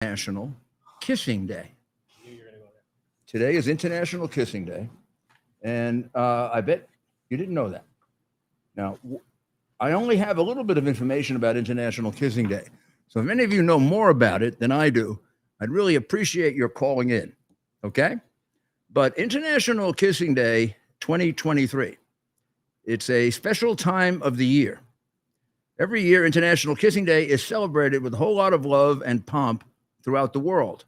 National Kissing Day. Today is International Kissing Day, and I bet you didn't know that. Now, I only have a little bit of information about International Kissing Day, so if any of you know more about it than I do, I'd really appreciate your calling in, okay? But International Kissing Day 2023, it's a special time of the year. Every year, International Kissing Day is celebrated with a whole lot of love and pomp throughout the world.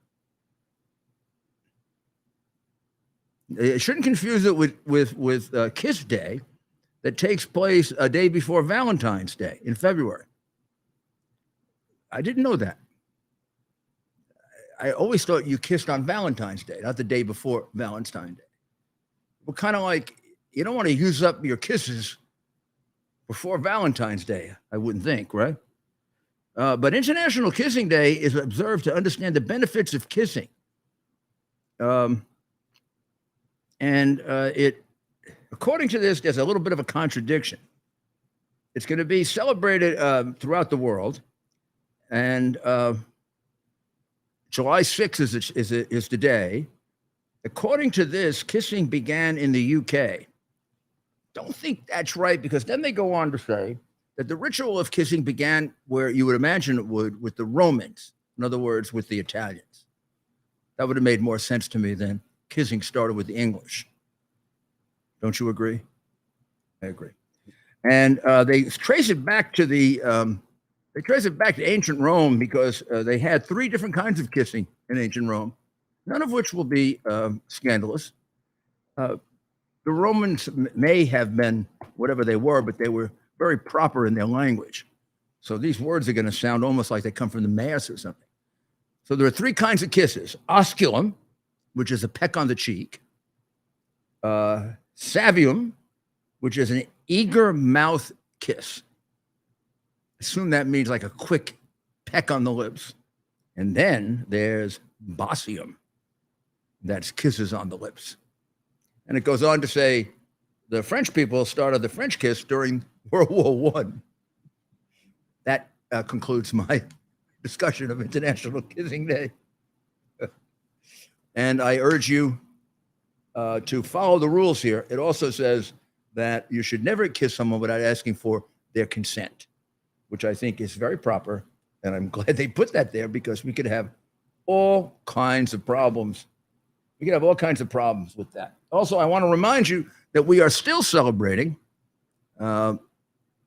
You shouldn't confuse it with Kiss Day that takes place a day before Valentine's Day in February. I didn't know that. I always thought you kissed on Valentine's Day, not the day before Valentine's Day. Well, kind of like you don't want to use up your kisses before Valentine's Day, I wouldn't think, right? But International Kissing Day is observed to understand the benefits of kissing. According to this, there's a little bit of a contradiction. It's going to be celebrated throughout the world, and July 6th is the day. According to this, kissing began in the UK. Don't think that's right, because then they go on to say that the ritual of kissing began where you would imagine it would, with the Romans. In other words, with the Italians. That would have made more sense to me than kissing started with the English. Don't you agree? I agree. And they trace it back to ancient Rome, because they had three different kinds of kissing in ancient Rome, none of which will be scandalous. The Romans may have been whatever they were, but they were very proper in their language. So these words are going to sound almost like they come from the Mass or something. So there are three kinds of kisses: osculum, which is a peck on the cheek; savium, which is an eager mouth kiss. Assume that means like a quick peck on the lips. And then there's bassium. That's kisses on the lips. And it goes on to say the French people started the French kiss during World War I. That concludes my discussion of International Kissing Day. And I urge you to follow the rules here. It also says that you should never kiss someone without asking for their consent, which I think is very proper. And I'm glad they put that there, because we could have all kinds of problems. We could have all kinds of problems with that. Also, I want to remind you that we are still celebrating.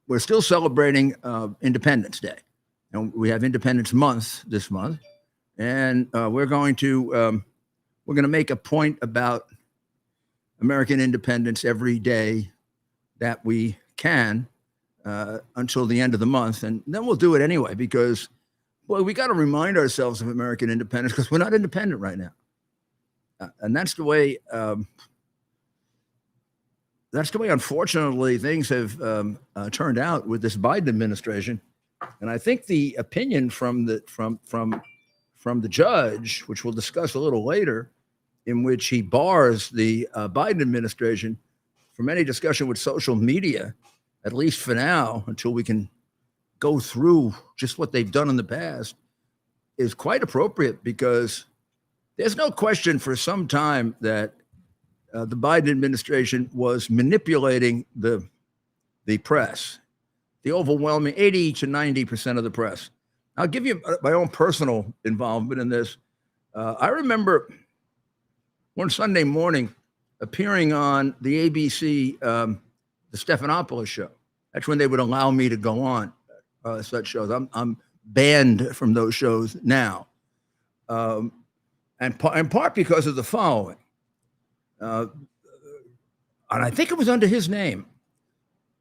We're still celebrating Independence Day, and we have Independence Month this month, and we're going to make a point about American independence every day that we can until the end of the month, and then we'll do it anyway, because, boy, we got to remind ourselves of American independence, because we're not independent right now. And that's the way, unfortunately, things have turned out with this Biden administration. And I think the opinion from the judge, which we'll discuss a little later, in which he bars the Biden administration from any discussion with social media, at least for now, until we can go through just what they've done in the past, is quite appropriate, because there's no question for some time that the Biden administration was manipulating the press, the overwhelming 80 to 90% of the press. I'll give you my own personal involvement in this. I remember one Sunday morning appearing on the ABC, the Stephanopoulos show. That's when they would allow me to go on such shows. I'm banned from those shows now. And in part because of the following. And I think it was under his name.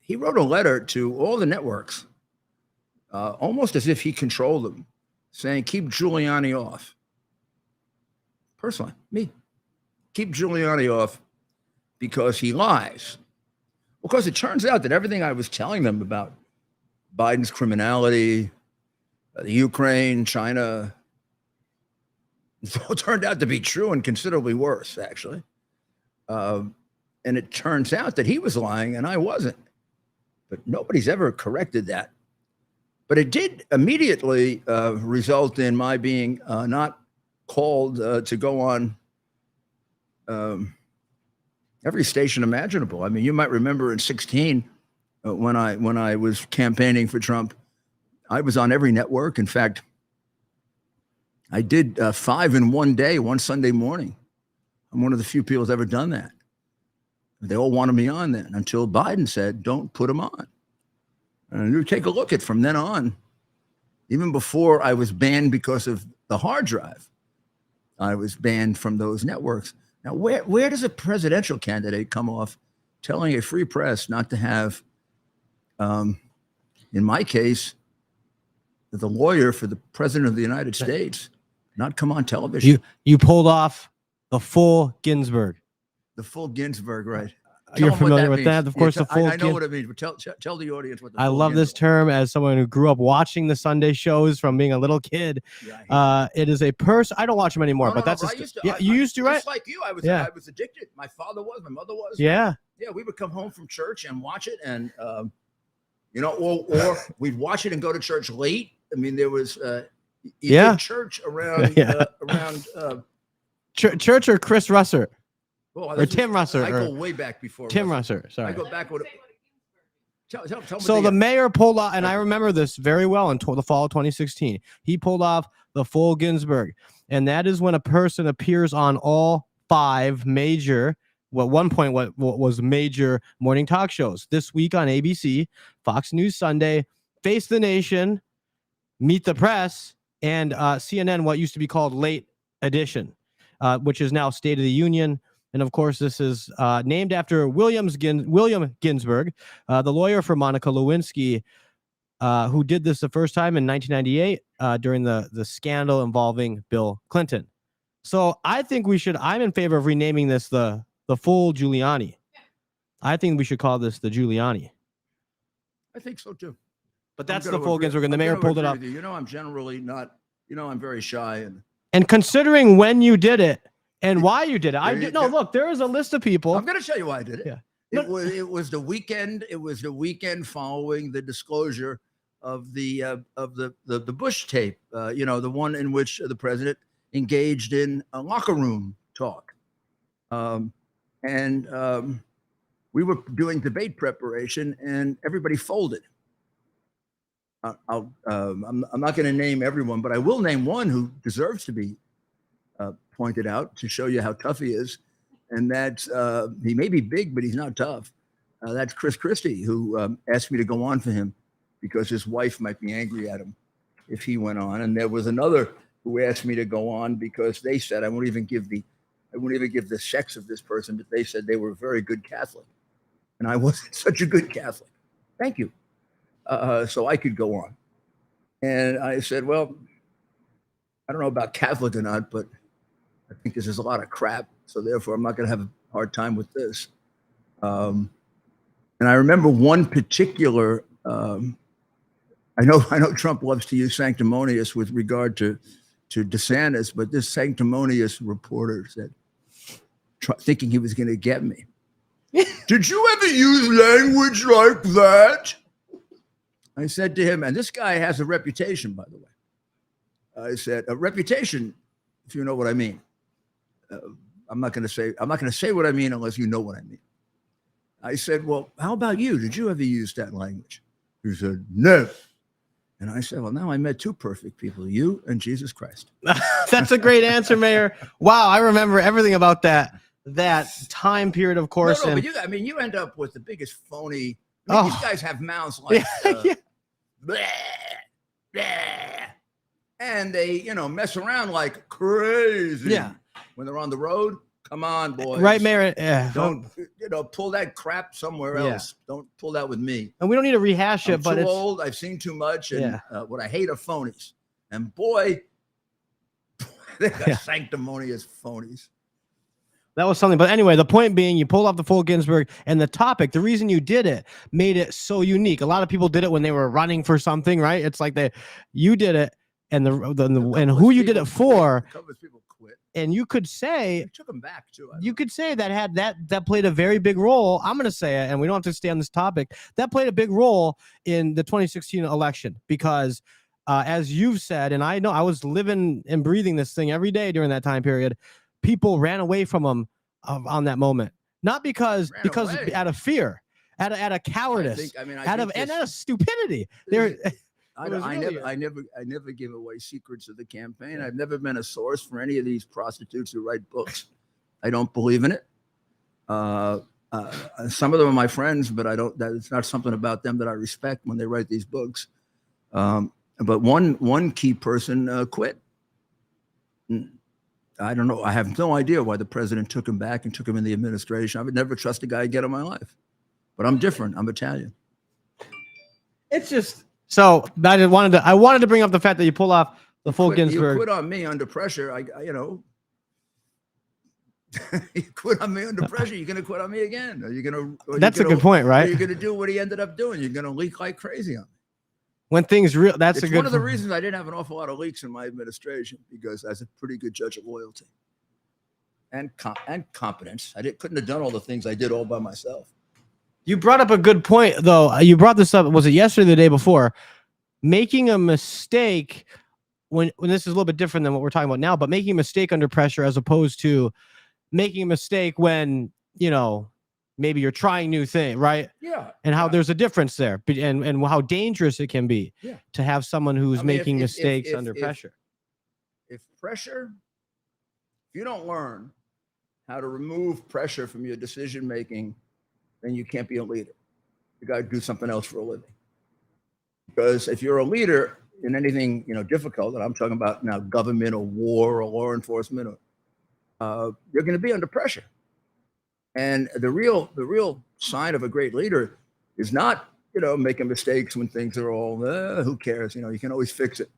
He wrote a letter to all the networks, almost as if he controlled them, saying, keep Giuliani off. Personally, me. Keep Giuliani off because he lies. Because it turns out that everything I was telling them about Biden's criminality, the Ukraine, China, it all turned out to be true, and considerably worse, actually. And it turns out that he was lying and I wasn't. But nobody's ever corrected that. But it did immediately result in my being not called to go on every station imaginable. I mean, you might remember in 2016 when I was campaigning for Trump, I was on every network. In fact, I did 5 in one day, one Sunday morning. I'm one of the few people who's ever done that. They all wanted me on then until Biden said, don't put them on. And you take a look at from then on, even before I was banned because of the hard drive, I was banned from those networks. Now, where does a presidential candidate come off telling a free press not to have, in my case, the lawyer for the president of the United States not come on television? You pulled off the full Ginsburg. The full Ginsburg, right? You're familiar with that, of course. Yeah, the full. I know what it means, but tell the audience what the I full love this Ginsburg. term as someone who grew up watching the Sunday shows from being a little kid. Yeah, it is a person. I don't watch them anymore, No, but no, that's no, a I used to, yeah. You used to, right? Just like you, I was addicted. My father was, my mother was. Yeah. Yeah, we would come home from church and watch it, and or we'd watch it and go to church late. I mean, there was did church around Church or Chris Russer. Well, or Tim Russer. I go way back before Tim Russer. Sorry. I go back with. Tell so the mayor pulled off, and I remember this very well in the fall of 2016. He pulled off the full Ginsburg, and that is when a person appears on all 5 major, well, one point what was major morning talk shows. This week on ABC, Fox News Sunday, Face the Nation, Meet the Press, and CNN, what used to be called Late Edition, which is now State of the Union. And of course, this is named after William Ginsburg, the lawyer for Monica Lewinsky, who did this the first time in 1998 during the scandal involving Bill Clinton. So I think I'm in favor of renaming this the full Giuliani. I think we should call this the Giuliani. I think so too. But that's the full Ginsburg, and the mayor pulled it up. You know, I'm generally not. You know, I'm very shy, and considering when you did it. And why you did it? Look, there is a list of people. I'm going to tell you why I did it. Yeah. It was the weekend. It was the weekend following the disclosure of the Bush tape. The one in which the president engaged in a locker room talk, and we were doing debate preparation, and everybody folded. I'm not going to name everyone, but I will name one who deserves to be pointed out to show you how tough he is. And that's, he may be big, but he's not tough. That's Chris Christie, who asked me to go on for him because his wife might be angry at him if he went on. And there was another who asked me to go on because they said, I won't even give the sex of this person, but they said they were a very good Catholic. And I wasn't such a good Catholic. Thank you. So I could go on. And I said, well, I don't know about Catholic or not, but I think this is a lot of crap. So therefore, I'm not going to have a hard time with this. And I remember one particular, I know Trump loves to use sanctimonious with regard to DeSantis, but this sanctimonious reporter said, thinking he was going to get me. Did you ever use language like that? I said to him, and this guy has a reputation, by the way. I said, a reputation, if you know what I mean. I'm not going to say what I mean unless you know what I mean. I said, well, how about you? Did you ever use that language? He said, no. And I said, well, now I met 2 perfect people, you and Jesus Christ. That's a great answer, Mayor. Wow, I remember everything about that time period, of course. No, but you end up with the biggest phony. These guys have mouths like bleh, bleh, and they, mess around like crazy. Yeah. When they're on the road, come on, boys. Right, Mayor. Don't pull that crap somewhere else. Don't pull that with me. And we don't need to rehash it, but I'm too old. I've seen too much, and what I hate are phonies. And boy, they got sanctimonious phonies. That was something. But anyway, the point being, you pulled off the full Ginsburg, and the topic, the reason you did it, made it so unique. A lot of people did it when they were running for something, right? It's like you did it, and and who you did it for. Covers people quit. And you could say They took him back too. you could say that played a very big role. I'm going to say it, and we don't have to stay on this topic. That played a big role in the 2016 election because, as you've said, and I know I was living and breathing this thing every day during that time period, people ran away from him on that moment, not because away. out of fear, out of cowardice, out of stupidity. I never give away secrets of the campaign. I've never been a source for any of these prostitutes who write books. I don't believe in it. Some of them are my friends, but it's not something about them that I respect when they write these books. But one key person quit. I don't know. I have no idea why the president took him back and took him in the administration. I would never trust a guy again in my life. But I'm different. I'm Italian. It's just so I wanted to bring up the fact that you pull off the full Ginsburg. You quit on me under pressure. You quit on me under pressure. You're going to quit on me again. That's a good point, right? You're going to do what he ended up doing. You're going to leak like crazy on me. When things real, that's it's a good. One of the reasons I didn't have an awful lot of leaks in my administration because I was a pretty good judge of loyalty and competence. Couldn't have done all the things I did all by myself. You brought up a good point, though. You brought this up. Was it yesterday or the day before? Making a mistake when this is a little bit different than what we're talking about now, but making a mistake under pressure as opposed to making a mistake when, maybe you're trying new thing, right? Yeah. And how there's a difference there and how dangerous it can be to have someone who's making mistakes under pressure. If you don't learn how to remove pressure from your decision making, then you can't be a leader. You got to do something else for a living. Because if you're a leader in anything difficult, and I'm talking about now government or war or law enforcement, you're going to be under pressure. And the real sign of a great leader is not making mistakes when things are all who cares? You can always fix it.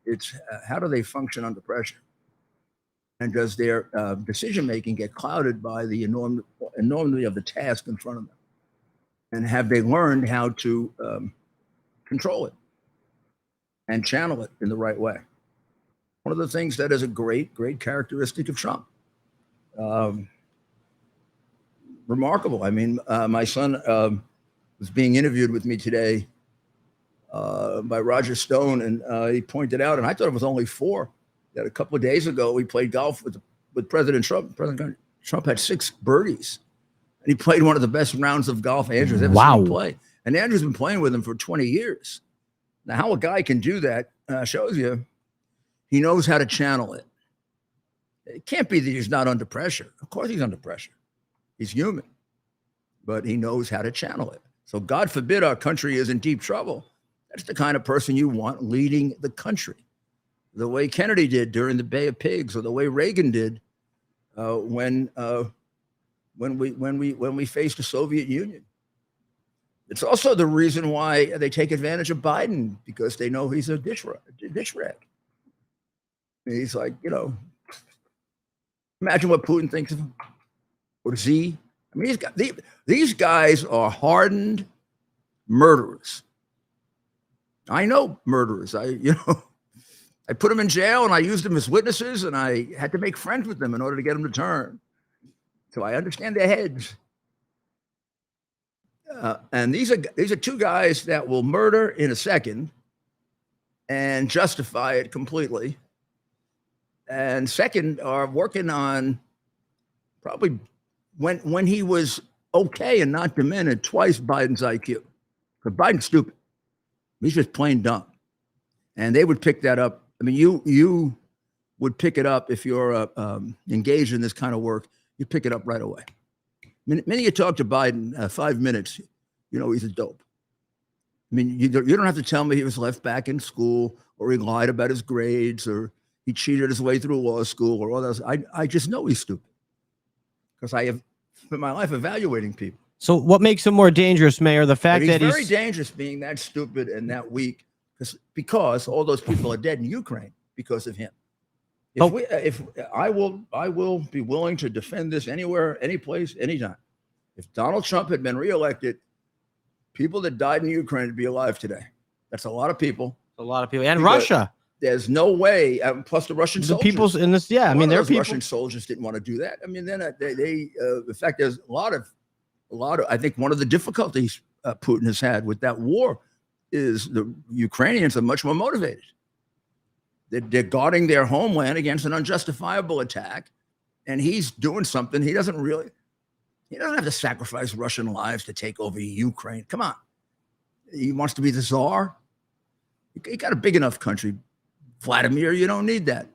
It's how do they function under pressure? And does their decision making get clouded by the enormity of the task in front of them? And have they learned how to control it and channel it in the right way? One of the things that is a great characteristic of Trump. Remarkable. I mean, my son was being interviewed with me today by Roger Stone, and he pointed out, and I thought it was only 4, that a couple of days ago we played golf with President Trump. President Trump had 6 birdies, and he played one of the best rounds of golf Andrew's ever seen him play. And Andrew's been playing with him for 20 years. Now, how a guy can do that shows you he knows how to channel it. It can't be that he's not under pressure. Of course he's under pressure. He's human, but he knows how to channel it. So God forbid our country is in deep trouble. That's the kind of person you want leading the country, the way Kennedy did during the Bay of Pigs, or the way Reagan did when we faced the Soviet Union. It's also the reason why they take advantage of Biden, because they know he's a dish rag. He's like, imagine what Putin thinks of him. Or Z. I mean, these guys are hardened murderers. I know murderers. I put them in jail and I used them as witnesses, and I had to make friends with them in order to get them to turn. So I understand their heads. And these are 2 guys that will murder in a second and justify it completely. And second, are working on probably when he was okay and not demented, twice Biden's IQ. Because Biden's stupid. He's just plain dumb. And they would pick that up. I mean, you would pick it up if you're engaged in this kind of work. You pick it up right away. Many you talk to Biden, 5 minutes, he's a dope. I mean, you don't have to tell me he was left back in school, or he lied about his grades, or he cheated his way through law school, or all that. I just know he's stupid because I have spent my life evaluating people. So what makes him more dangerous, Mayor? The fact that he's very dangerous being that stupid and that weak, because all those people are dead in Ukraine because of him. If I will be willing to defend this anywhere, any place, anytime. If Donald Trump had been reelected, people that died in Ukraine would be alive today. That's a lot of people. A lot of people. And Russia. there's no way. Plus, the Russian The soldiers. people's in this, yeah. I mean, there are people. Russian soldiers didn't want to do that. I mean, then in fact, there's a lot of. I think one of the difficulties Putin has had with that war is the Ukrainians are much more motivated. They're guarding their homeland against an unjustifiable attack, and he's doing something he doesn't have to sacrifice Russian lives to take over Ukraine. Come on. He wants to be the czar. You got a big enough country, Vladimir. You don't need that.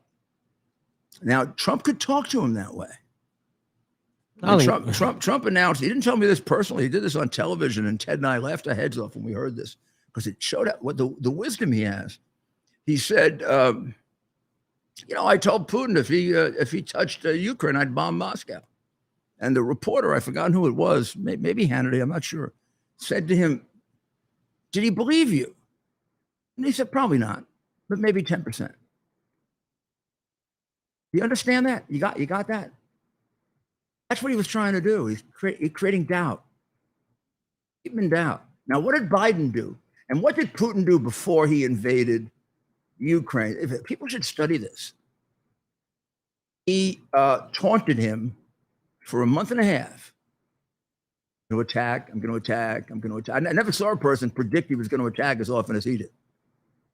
Now, Trump could talk to him that way. Trump announced, he didn't tell me this personally. He did this on television, and Ted and I laughed our heads off when we heard this because it showed out what the wisdom he has. He said, I told Putin if he touched Ukraine, I'd bomb Moscow. And the reporter, I forgot who it was, maybe Hannity, I'm not sure, said to him, did he believe you? And he said, probably not, but maybe 10%. You understand that? You got that? That's what he was trying to do. He's creating doubt. Keep him in doubt. Now, what did Biden do? And what did Putin do before he invaded Ukraine? People should study this. He taunted him for a month and a half. I'm going to attack. I never saw a person predict he was going to attack as often as he did.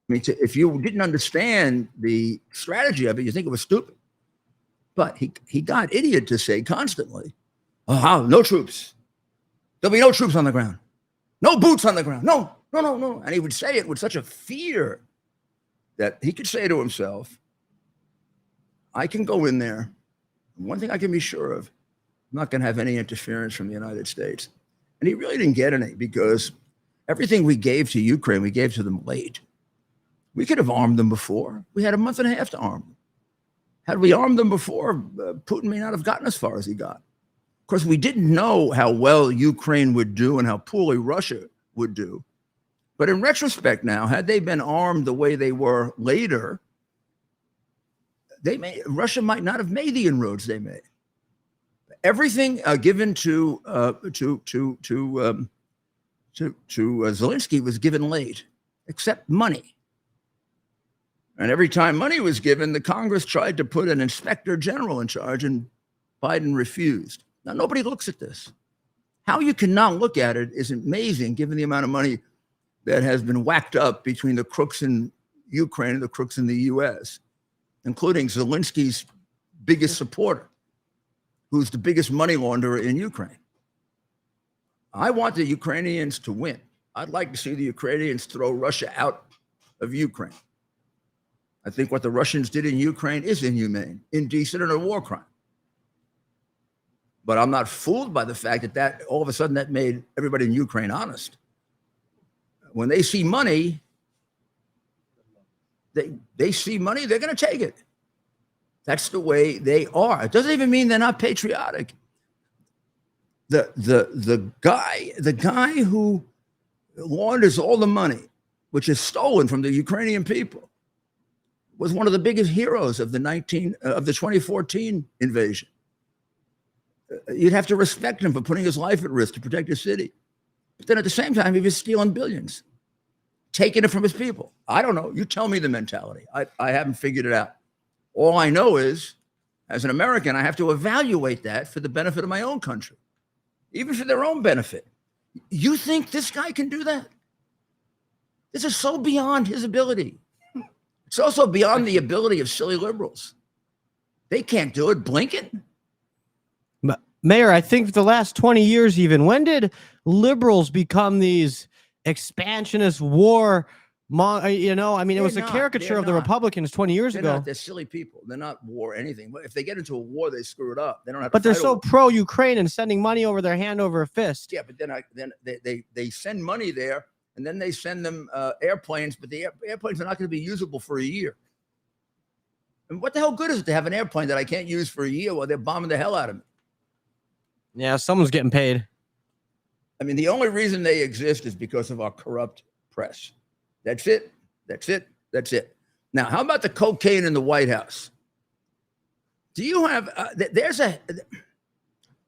I mean, if you didn't understand the strategy of it, you think it was stupid. But he got idiot to say constantly, oh, no troops. There'll be no troops on the ground. No boots on the ground. No. And he would say it with such a fear that he could say to himself, I can go in there. One thing I can be sure of, I'm not going to have any interference from the United States. And he really didn't get any because everything we gave to Ukraine, we gave to them late. We could have armed them before. We had a month and a half to arm them. Had we armed them before, Putin may not have gotten as far as he got. Of course, we didn't know how well Ukraine would do and how poorly Russia would do. But in retrospect now, had they been armed the way they were later, Russia might not have made the inroads they made. Everything given to Zelensky was given late, except money. And every time money was given, the Congress tried to put an inspector general in charge, and Biden refused. Now, nobody looks at this. How you cannot look at it is amazing, given the amount of money that has been whacked up between the crooks in Ukraine and the crooks in the U.S., including Zelensky's biggest supporter, who's the biggest money launderer in Ukraine. I want the Ukrainians to win. I'd like to see the Ukrainians throw Russia out of Ukraine. I think what the Russians did in Ukraine is inhumane, indecent, and a war crime. But I'm not fooled by the fact that all of a sudden that made everybody in Ukraine honest. When they see money, they see money, they're going to take it. That's the way they are. It doesn't even mean they're not patriotic. The guy who launders all the money, which is stolen from the Ukrainian people, was one of the biggest heroes of the 2014 invasion. You'd have to respect him for putting his life at risk to protect his city. But then at the same time, he was stealing billions, taking it from his people. I don't know. You tell me the mentality. I haven't figured it out. All I know is, as an American, I have to evaluate that for the benefit of my own country, even for their own benefit. You think this guy can do that? This is so beyond his ability. It's also beyond the ability of silly liberals. They can't do it. Blinken? Mayor, I think the last 20 years even, when did liberals become these expansionist war? It was a caricature of the Republicans 20 years ago. They're silly people. They're not war anything. If they get into a war, they screw it up. They don't have. But they're so pro-Ukraine and sending money over their hand over a fist. Yeah, but then they send money there, and then they send them airplanes. But the airplanes are not going to be usable for a year. And what the hell good is it to have an airplane that I can't use for a year while they're bombing the hell out of me? Yeah, someone's getting paid. I mean, the only reason they exist is because of our corrupt press. That's it. Now, how about the cocaine in the White House? Do you have,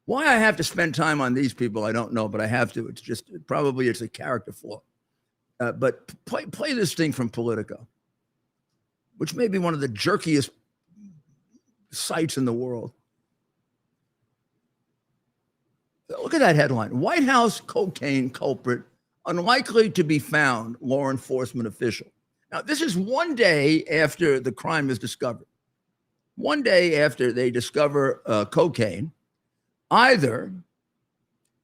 why I have to spend time on these people, I don't know, but I have to. It's just, probably it's a character flaw. But play this thing from Politico. which may be one of the jerkiest sites in the world. Look at that headline: White House cocaine culprit unlikely to be found, law enforcement official. Now, this is one day after the crime is discovered. One day after they discover cocaine, either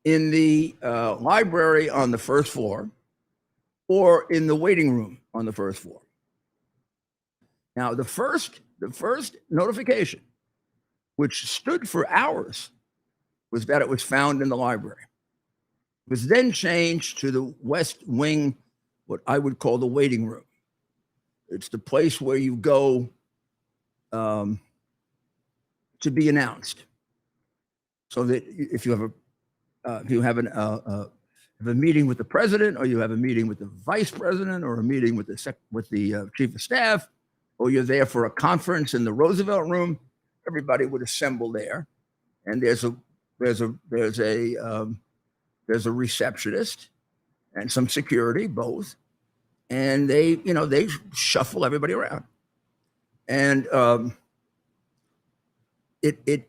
in the library on the first floor or in the waiting room on the first floor. Now, the first notification, which stood for hours, was that it was found in the library. It was then changed to the West Wing, what I would call the waiting room. It's the place where you go to be announced, so that if you have a meeting with the president, or you have a meeting with the vice president, or a meeting with the chief of staff, or you're there for a conference in the Roosevelt Room, everybody would assemble there, and there's a receptionist and some security, both, and they shuffle everybody around, and it